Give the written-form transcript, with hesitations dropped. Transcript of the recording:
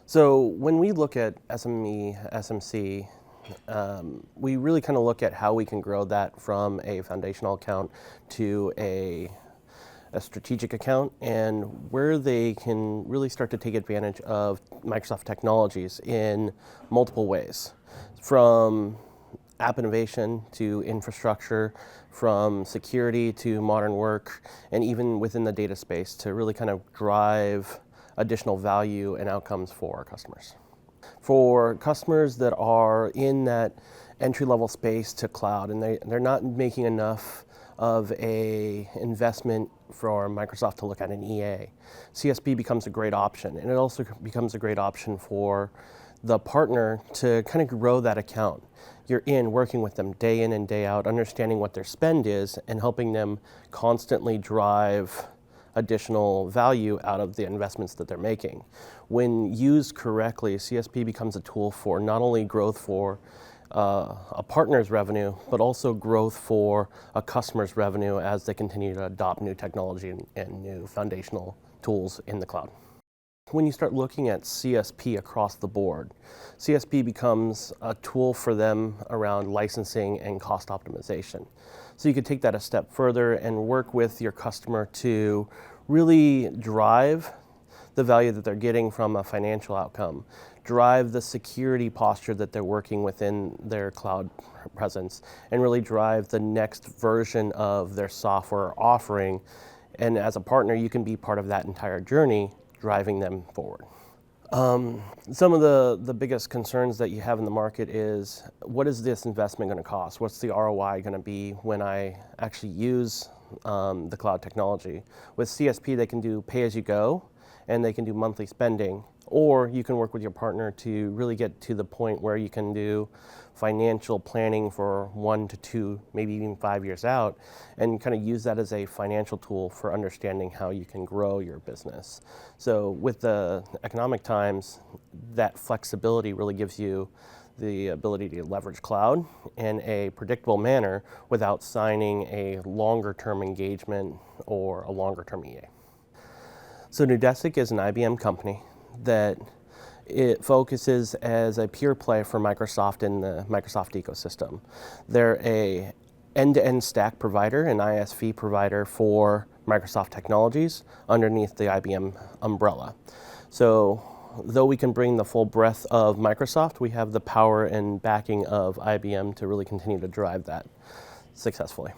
So when we look at SME, SMC, we really kind of look at how we can grow that from a foundational account to a strategic account, and where they can really start to take advantage of Microsoft technologies in multiple ways, from app innovation to infrastructure, from security to modern work, and even within the data space to really kind of drive additional value and outcomes for our customers. For customers that are in that entry-level space to cloud and they're not making enough of a investment for Microsoft to look at an EA, CSP becomes a great option, and it also becomes a great option for the partner to kind of grow that account. You're working with them day in and day out, understanding what their spend is and helping them constantly drive additional value out of the investments that they're making. When used correctly, CSP becomes a tool for not only growth for a partner's revenue, but also growth for a customer's revenue as they continue to adopt new technology and new foundational tools in the cloud. When you start looking at CSP across the board, CSP becomes a tool for them around licensing and cost optimization. So you could take that a step further and work with your customer to really drive the value that they're getting from a financial outcome, drive the security posture that they're working within their cloud presence, and really drive the next version of their software offering. And as a partner, you can be part of that entire journey, driving them forward. Some of the biggest concerns that you have in the market is, what is this investment going to cost? What's the ROI going to be when I actually use the cloud technology? With CSP, they can do pay-as-you-go, and they can do monthly spending, or you can work with your partner to really get to the point where you can do financial planning for 1 to 2, maybe even 5 years out, and kind of use that as a financial tool for understanding how you can grow your business. So with the economic times, that flexibility really gives you the ability to leverage cloud in a predictable manner without signing a longer-term engagement or a longer-term EA. So Neudesic is an IBM company that it focuses as a pure play for Microsoft in the Microsoft ecosystem. They're an end-to-end stack provider, an ISV provider for Microsoft technologies underneath the IBM umbrella. So though we can bring the full breadth of Microsoft, we have the power and backing of IBM to really continue to drive that successfully.